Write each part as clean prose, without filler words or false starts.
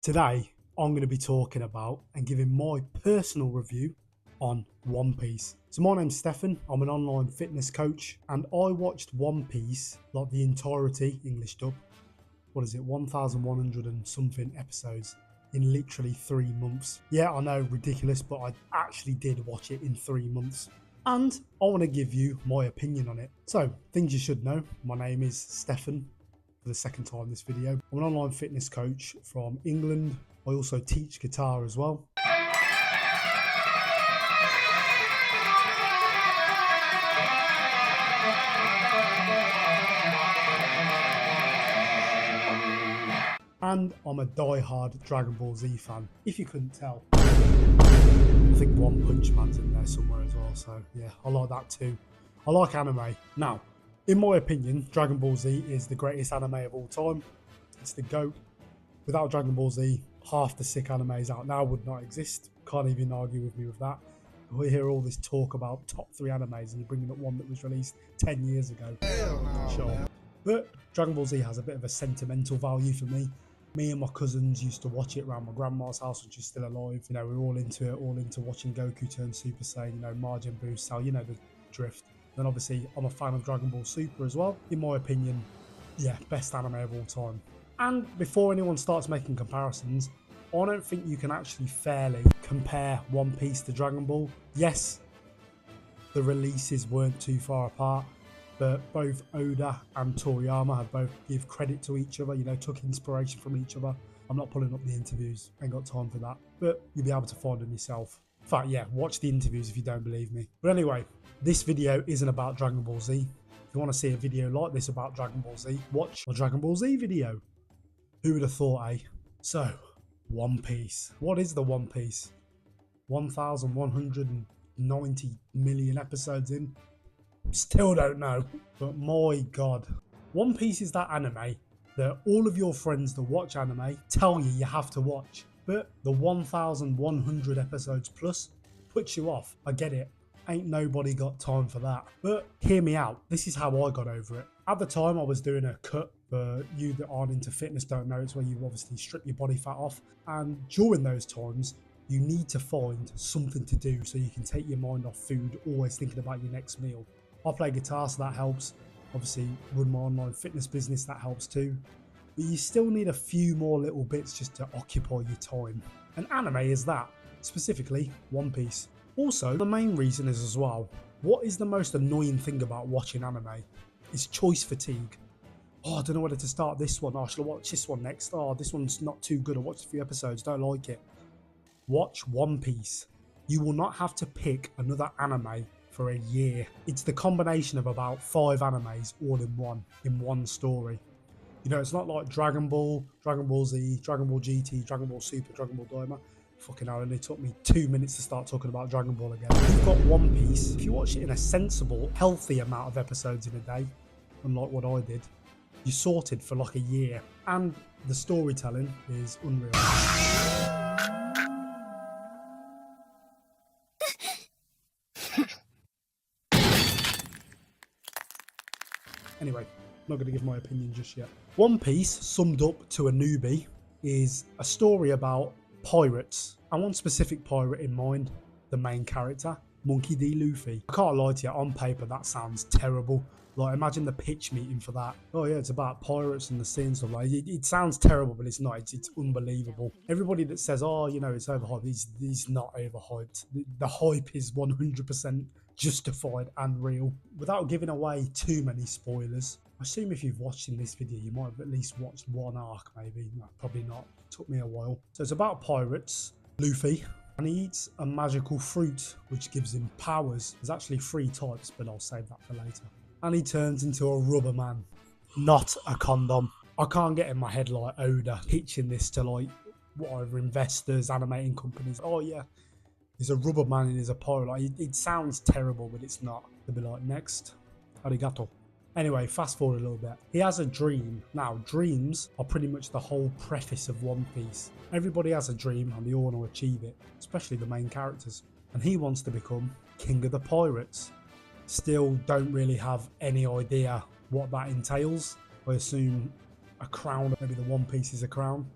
Today, I'm going to be talking about and giving my personal review on One Piece. So my name's Stefan, I'm an online fitness coach, and I watched One Piece, like the entirety, English dub, 1,100 and something episodes in literally 3 months. Yeah, I know, ridiculous, but I actually did watch it in 3 months. And I want to give you my opinion on it. So, things you should know, my name is Stefan. For the second time this video. I'm an online fitness coach from England. I also teach guitar as well. And I'm a die-hard Dragon Ball Z fan, if you couldn't tell. I think One Punch Man's in there somewhere as well, so yeah, I like that too. I like anime. Now, in my opinion, Dragon Ball Z is the greatest anime of all time. It's the GOAT. Without Dragon Ball Z, half the sick animes out now would not exist. Can't even argue with me with that. We hear all this talk about top 3 animes and you're bringing up one that was released 10 years ago. Sure. But Dragon Ball Z has a bit of a sentimental value for me. Me and my cousins used to watch it around my grandma's house when she's still alive. You know, we're all into it, all into watching Goku turn Super Saiyan, you know, Majin Buu, Cell, you know, the drift. Then obviously I'm a fan of Dragon Ball Super as well. In my opinion, yeah, best anime of all time. And before anyone starts making comparisons, I don't think you can actually fairly compare One Piece to Dragon Ball. Yes, the releases weren't too far apart, but both Oda and Toriyama have both give credit to each other, you know, took inspiration from each other. I'm not pulling up the interviews, ain't got time for that, but you'll be able to find them yourself. In fact, yeah, watch the interviews if you don't believe me. But anyway, this video isn't about Dragon Ball Z. If you want to see a video like this about Dragon Ball Z, watch a Dragon Ball Z video. Who would have thought, eh? So, One Piece. What is the One Piece? 1,190 million episodes in? Still don't know. But my God. One Piece is that anime that all of your friends that watch anime tell you have to watch. But the 1,100 episodes plus puts you off. I get it. Ain't nobody got time for that. But hear me out. This is how I got over it. At the time, I was doing a cut. For you that aren't into fitness don't know, it's where you obviously strip your body fat off. And during those times, you need to find something to do so you can take your mind off food, always thinking about your next meal. I play guitar, so that helps. Obviously, run my online fitness business, that helps too. But you still need a few more little bits just to occupy your time. And anime is that, specifically One Piece. Also, the main reason is as well, what is the most annoying thing about watching anime? It's choice fatigue. Oh, I don't know whether to start this one. Oh, should I watch this one next? Oh, this one's not too good. I watched a few episodes, don't like it. Watch One Piece. You will not have to pick another anime for a year. It's the combination of about 5 animes all in one story. You know, it's not like Dragon Ball, Dragon Ball Z, Dragon Ball GT, Dragon Ball Super, Dragon Ball Daima. Fucking hell, and it took me 2 minutes to start talking about Dragon Ball again. You've got One Piece. If you watch it in a sensible, healthy amount of episodes in a day, unlike what I did, you're sorted for like a year. And the storytelling is unreal. Anyway, I'm not going to give my opinion just yet. One Piece, summed up to a newbie, is a story about pirates. And one specific pirate in mind, the main character, Monkey D. Luffy. I can't lie to you, on paper that sounds terrible. Like, imagine the pitch meeting for that. Oh yeah, it's about pirates and the sea and stuff like that. It sounds terrible, but it's not. It's unbelievable. Everybody that says, oh, you know, it's overhyped, is not overhyped. The hype is 100% justified and real. Without giving away too many spoilers, I assume if you've watched in this video, you might have at least watched one arc, maybe. No, probably not. It took me a while. So it's about pirates, Luffy, and he eats a magical fruit, which gives him powers. There's actually 3 types, but I'll save that for later. And he turns into a rubber man, not a condom. I can't get in my head like Oda pitching this to like whatever investors, animating companies. Oh yeah, he's a rubber man and he's a pirate. Like, it sounds terrible, but it's not. They'll be like, next, arigato. Anyway, fast forward a little bit. He has a dream. Now, dreams are pretty much the whole preface of One Piece. Everybody has a dream and they all want to achieve it, especially the main characters. And he wants to become King of the Pirates. Still don't really have any idea what that entails. I assume a crown, maybe the One Piece is a crown.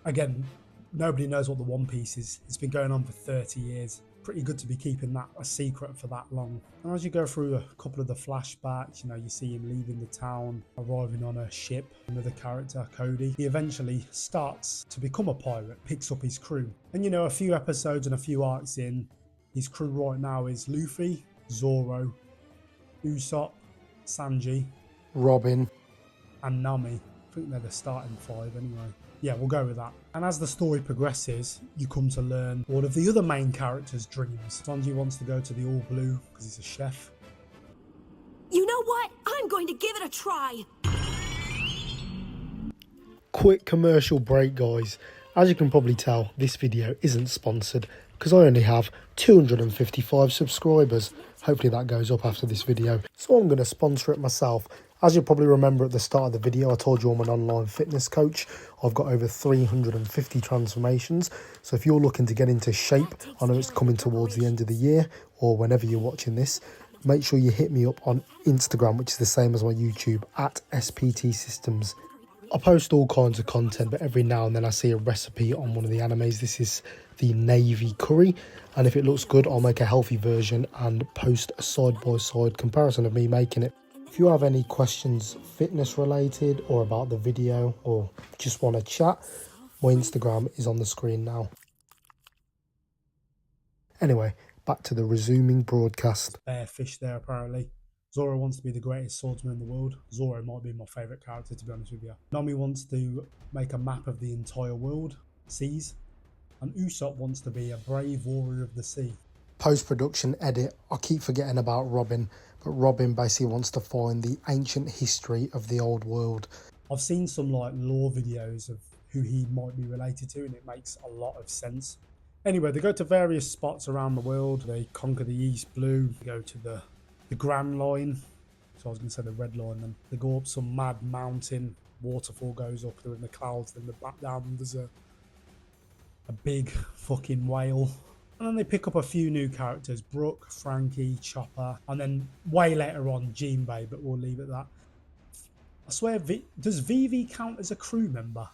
Again, nobody knows what the One Piece is. It's been going on for 30 years. Pretty good to be keeping that a secret for that long. And as you go through a couple of the flashbacks, you see him leaving the town, arriving on a ship. Another character, Cody, he eventually starts to become a pirate, picks up his crew. And a few episodes and a few arcs in, his crew right now is Luffy, Zoro, Usopp, Sanji, Robin, and Nami. I think they're the starting 5 anyway. Yeah, we'll go with that. And as the story progresses, you come to learn all of the other main characters' dreams. Sanji wants to go to the All Blue because he's a chef. You know what? I'm going to give it a try. Quick commercial break, guys. As you can probably tell, this video isn't sponsored because I only have 255 subscribers. Hopefully that goes up after this video. So I'm going to sponsor it myself. As you'll probably remember at the start of the video, I told you I'm an online fitness coach. I've got over 350 transformations. So if you're looking to get into shape, I know it's coming towards the end of the year or whenever you're watching this, make sure you hit me up on Instagram, which is the same as my YouTube, at SPT Systems. I post all kinds of content, but every now and then I see a recipe on one of the animes. This is the navy curry, and if it looks good, I'll make a healthy version and post a side-by-side comparison of me making it. If you have any questions fitness related or about the video or just want to chat, my Instagram is on the screen now. Anyway, back to the resuming broadcast. Bear fish there apparently. Zoro wants to be the greatest swordsman in the world. Zoro might be my favourite character, to be honest with you. Nami wants to make a map of the entire world, seas. And Usopp wants to be a brave warrior of the sea. Post-production edit, I keep forgetting about Robin, but Robin basically wants to find the ancient history of the old world. I've seen some lore videos of who he might be related to, and it makes a lot of sense. Anyway, they go to various spots around the world. They conquer the East Blue, they go to the Grand Line, so I was going to say the Red Line, then they go up some mad mountain, waterfall goes up, they're in the clouds, then they're back down, there's a big fucking whale. And then they pick up a few new characters, Brooke, Frankie, Chopper, and then way later on, Jinbei, but we'll leave it at that. I swear, does Vivi count as a crew member?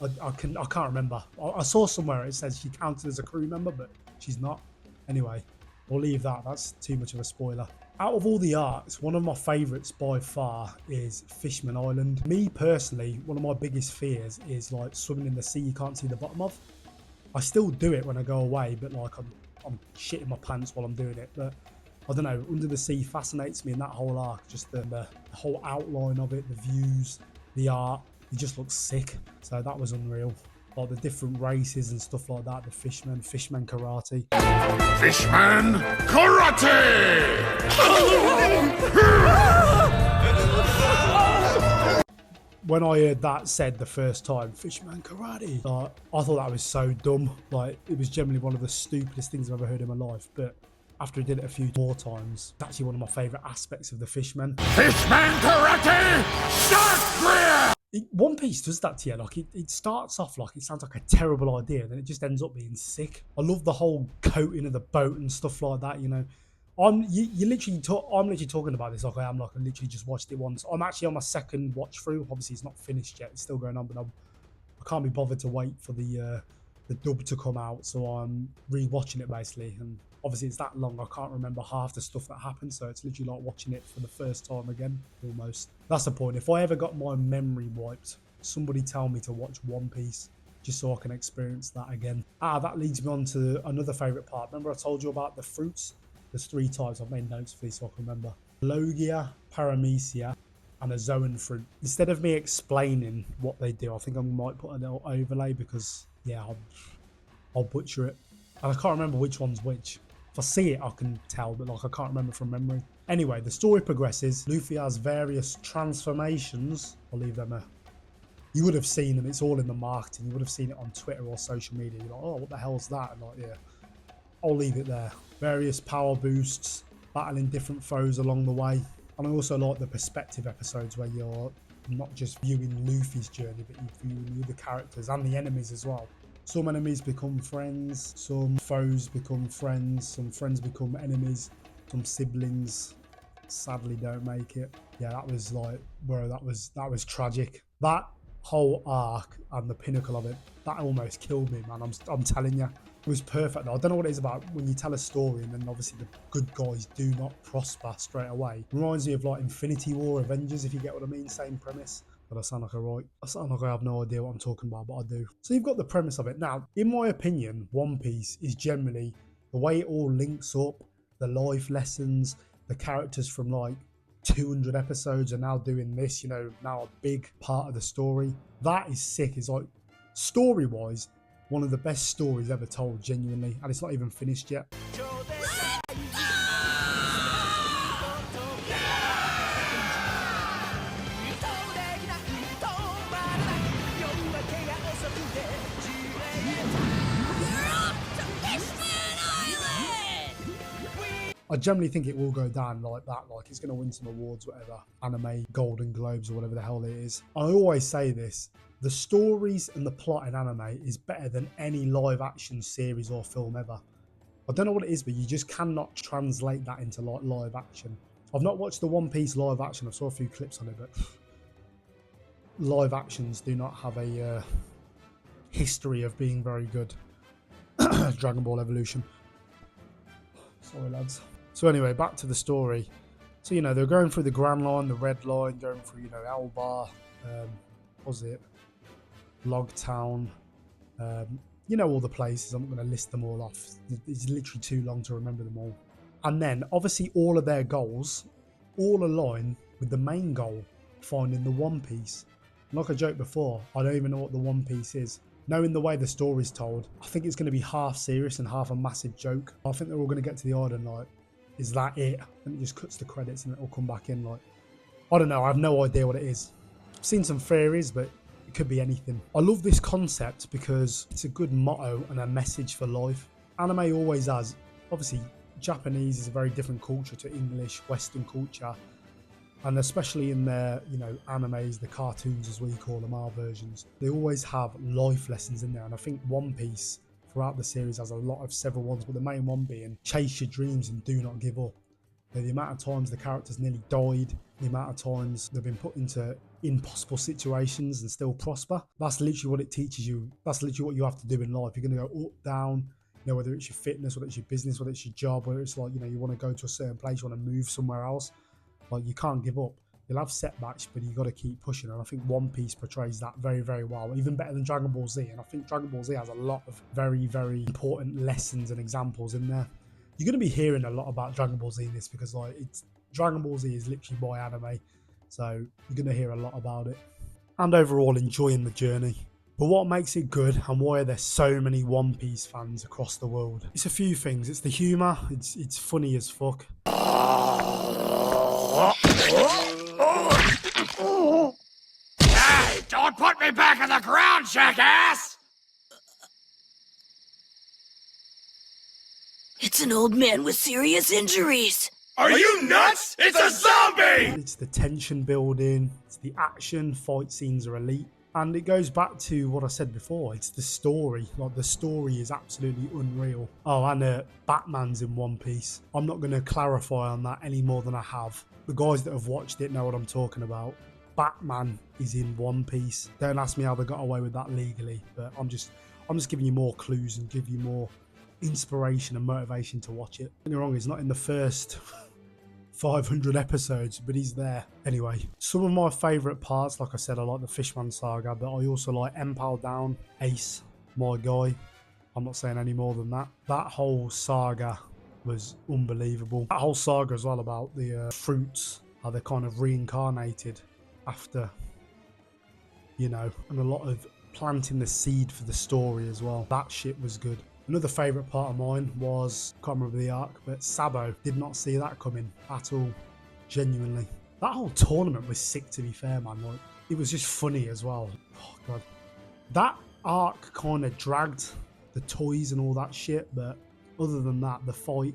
I can't remember. I saw somewhere it says she counted as a crew member, but she's not. Anyway, we'll leave that. That's too much of a spoiler. Out of all the arcs, one of my favourites by far is Fishman Island. Me personally, one of my biggest fears is swimming in the sea you can't see the bottom of. I still do it when I go away, but I'm shitting my pants while I'm doing it. But I don't know, Under the Sea fascinates me in that whole arc. Just the whole outline of it, the views, the art. It just looks sick. So that was unreal. Like the different races and stuff like that. The Fishman Karate. Fishman Karate! When I heard that said the first time, Fishman Karate, I thought that was so dumb. It was generally one of the stupidest things I've ever heard in my life. But after I did it a few more times, it's actually one of my favourite aspects of the Fishman. Fishman Karate! Start clear! One Piece does that to you. It starts off it sounds like a terrible idea, and then it just ends up being sick. I love the whole coating of the boat and stuff like that, I'm literally talking about this like I am. I literally just watched it once. I'm actually on my second watch through. Obviously, it's not finished yet. It's still going on, but I can't be bothered to wait for the dub to come out. So I'm rewatching it basically. And obviously, it's that long. I can't remember half the stuff that happened. So it's literally like watching it for the first time again, almost. That's the point. If I ever got my memory wiped, somebody tell me to watch One Piece just so I can experience that again. That leads me on to another favourite part. Remember I told you about the fruits? There's 3 types. I've made notes for these so I can remember. Logia, Paramecia, and a Zoan fruit. Instead of me explaining what they do, I think I might put a little overlay because, yeah, I'll butcher it. And I can't remember which one's which. If I see it, I can tell, but I can't remember from memory. Anyway, the story progresses. Luffy has various transformations. I'll leave them you would have seen them. It's all in the marketing. You would have seen it on Twitter or social media. You're like, oh, what the hell's that? And yeah, I'll leave it there. Various power boosts, battling different foes along the way. And I also like the perspective episodes where you're not just viewing Luffy's journey, but you're viewing the other characters and the enemies as well. Some enemies become friends, some foes become friends, some friends become enemies, some siblings sadly don't make it. Yeah, that was bro, that was tragic. That whole arc and the pinnacle of it, that almost killed me, man. I'm telling you. It was perfect. I don't know what it is about when you tell a story and then obviously the good guys do not prosper straight away. It reminds me of like Infinity War, Avengers, if you get what I mean. Same premise. But I sound like I have no idea what I'm talking about, but I do. So you've got the premise of it. Now, in my opinion, One Piece is generally the way it all links up, the life lessons, the characters from like 200 episodes are now doing this, you know, now a big part of the story. That is sick. It's like, story-wise, one of the best stories ever told, genuinely. And it's not even finished yet. I generally think it will go down like that, like it's going to win some awards, whatever, anime, Golden Globes or whatever the hell it is. I always say this, the stories and the plot in anime is better than any live action series or film ever. I don't know what it is, but you just cannot translate that into like live action. I've not watched the One Piece live action, I saw a few clips on it, but live actions do not have a history of being very good. Dragon Ball Evolution. Sorry lads. So anyway, back to the story. So, you know, they're going through the Grand Line, the Red Line, going through, you know, Elbar, what was it? Logtown, you know, all the places. I'm not going to list them all off. It's literally too long to remember them all. And then, obviously, all of their goals all align with the main goal, finding the One Piece. Like I joked before, I don't even know what the One Piece is. Knowing the way the story's told, I think it's going to be half serious and half a massive joke. I think they're all going to get to the island like, is that it? And it just cuts the credits and it'll come back in like, I don't know, I have no idea what it is. I've seen some theories, but it could be anything. I love this concept because it's a good motto and a message for life. Anime always has, obviously Japanese is a very different culture to English, Western culture. And especially in their, you know, animes, the cartoons as we call them, our versions, they always have life lessons in there. And I think One Piece throughout the series has a lot of several ones, but the main one being chase your dreams and do not give up. The amount of times the characters nearly died, the amount of times they've been put into impossible situations and still prosper. That's literally what it teaches you. That's literally what you have to do in life. You're going to go up, down, you know, whether it's your fitness, whether it's your business, whether it's your job, whether it's like, you know, you want to go to a certain place, you want to move somewhere else. Like, you can't give up. You'll have setbacks, but you've got to keep pushing. And I think One Piece portrays that very, very well, even better than Dragon Ball Z. And I think Dragon Ball Z has a lot of very, very important lessons and examples in there. You're going to be hearing a lot about Dragon Ball Z in this because, like, Dragon Ball Z is literally my anime. So you're going to hear a lot about it. And overall, enjoying the journey. But what makes it good and why are there so many One Piece fans across the world? It's a few things. It's the humour. It's funny as fuck. Hey, don't put me back on the ground, jackass! It's an old man with serious injuries. Are you nuts? It's a zombie! It's the tension building. It's the action. Fight scenes are elite. And it goes back to what I said before. It's the story. Like, the story is absolutely unreal. Oh, and Batman's in One Piece. I'm not going to clarify on that any more than I have. The guys that have watched it know what I'm talking about. Batman is in One Piece. Don't ask me how they got away with that legally, but I'm just giving you more clues and give you more inspiration and motivation to watch it. Don't get me wrong, it's not in the first 500 episodes, but he's there. Anyway, some of my favourite parts, like I said, I like the Fishman saga, but I also like Empal Down, Ace, my guy. I'm not saying any more than that. That whole saga was unbelievable. That whole saga as well about the fruits, how they're kind of reincarnated after, you know, and a lot of planting the seed for the story as well. That shit was good. Another favourite part of mine was, can't remember the arc, but Sabo. Did not see that coming at all, genuinely. That whole tournament was sick, to be fair, man. Like, it was just funny as well. Oh, God. That arc kind of dragged the toys and all that shit, but other than that, the fight,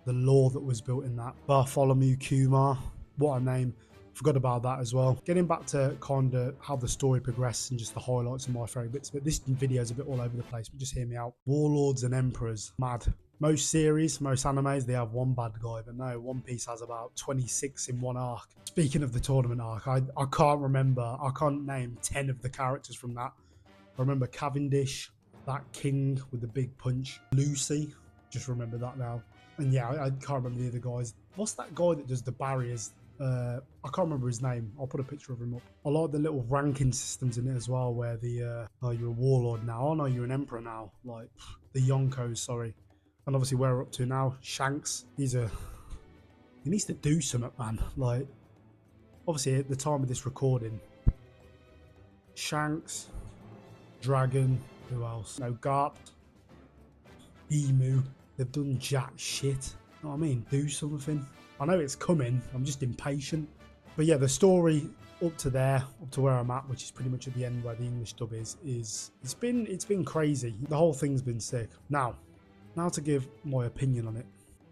the lore that was built in that. Bartholomew Kumar, what a name. Forgot about that as well. Getting back to kind of how the story progressed and just the highlights and my favourite bits, but this video is a bit all over the place, but just hear me out. Warlords and Emperors, mad. Most series, most animes, they have one bad guy, but no, One Piece has about 26 in one arc. Speaking of the tournament arc, I can't name 10 of the characters from that. I remember Cavendish, that king with the big punch, Lucy, just remember that now. And yeah, I can't remember the other guys. What's that guy that does the barriers? I can't remember his name. I'll put a picture of him up. I like the little ranking systems in it as well, where the oh, you're a warlord now. Oh no, you're an emperor now. Like the Yonkos, sorry. And obviously where we're up to now, Shanks. He needs to do something, man. Like obviously at the time of this recording, Shanks, Dragon, who else? No, Garp, Emu. They've done jack shit. You know what I mean? Do something. I know it's coming. I'm just impatient. But yeah, the story up to where I'm at, which is pretty much at the end where the English dub is it's been crazy. The whole thing's been sick. Now to give my opinion on it.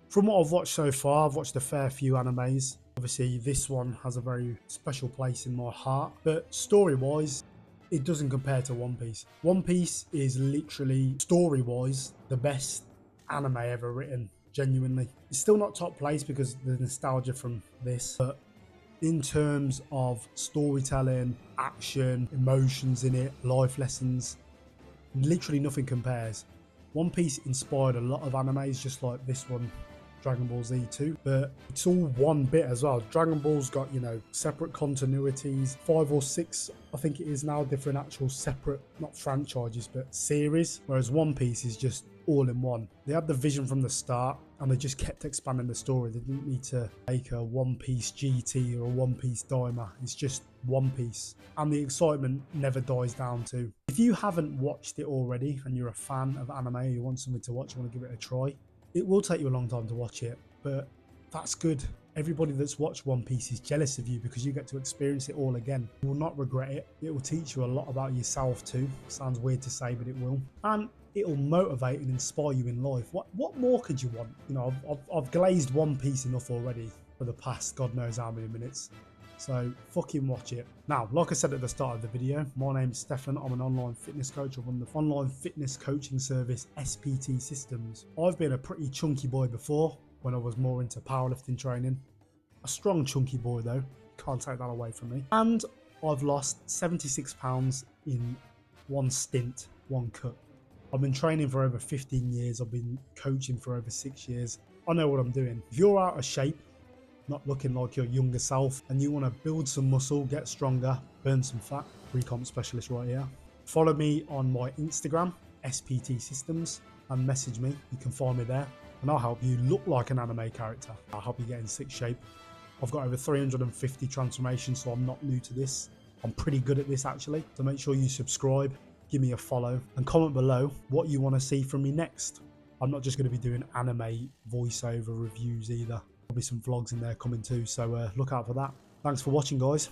From what I've watched so far, I've watched a fair few animes. Obviously, this one has a very special place in my heart. But story-wise, it doesn't compare to One Piece. One Piece is literally, story-wise, the best anime ever written. Genuinely, it's still not top place because the nostalgia from this, but in terms of storytelling, action, emotions in it, life lessons, literally nothing compares. One Piece inspired a lot of animes just like this one, Dragon Ball Z too, but it's all one bit as well. Dragon Ball's got, you know, separate continuities, 5 or 6 I think it is now, different actual separate, not franchises but series, whereas One Piece is just all in one. They had the vision from the start and they just kept expanding the story. They didn't need to make a One Piece GT or a One Piece Daima. It's just One Piece, and the excitement never dies down too. If you haven't watched it already and you're a fan of anime, you want something to watch, you want to give it a try, it will take you a long time to watch it, but that's good. Everybody that's watched One Piece is jealous of you because you get to experience it all again. You will not regret it. It will teach you a lot about yourself too. Sounds weird to say, but it will. And it'll motivate and inspire you in life. What more could you want? You know, I've glazed One Piece enough already for the past God knows how many minutes. So fucking watch it. Now, like I said at the start of the video, my name's Stefan. I'm an online fitness coach. I run the online fitness coaching service SPT Systems. I've been a pretty chunky boy before when I was more into powerlifting training. A strong chunky boy though, can't take that away from me. And I've lost 76 pounds in one stint, one cut. I've been training for over 15 years. I've been coaching for over 6 years. I know what I'm doing. If you're out of shape, not looking like your younger self, and you want to build some muscle, get stronger, burn some fat, recomp specialist right here. Follow me on my Instagram, SPT Systems, and message me. You can find me there, and I'll help you look like an anime character. I'll help you get in sick shape. I've got over 350 transformations, so I'm not new to this. I'm pretty good at this actually. So make sure you subscribe, give me a follow, and comment below what you want to see from me next. I'm not just going to be doing anime voiceover reviews either. There'll be some vlogs in there coming too, so look out for that. Thanks for watching, guys.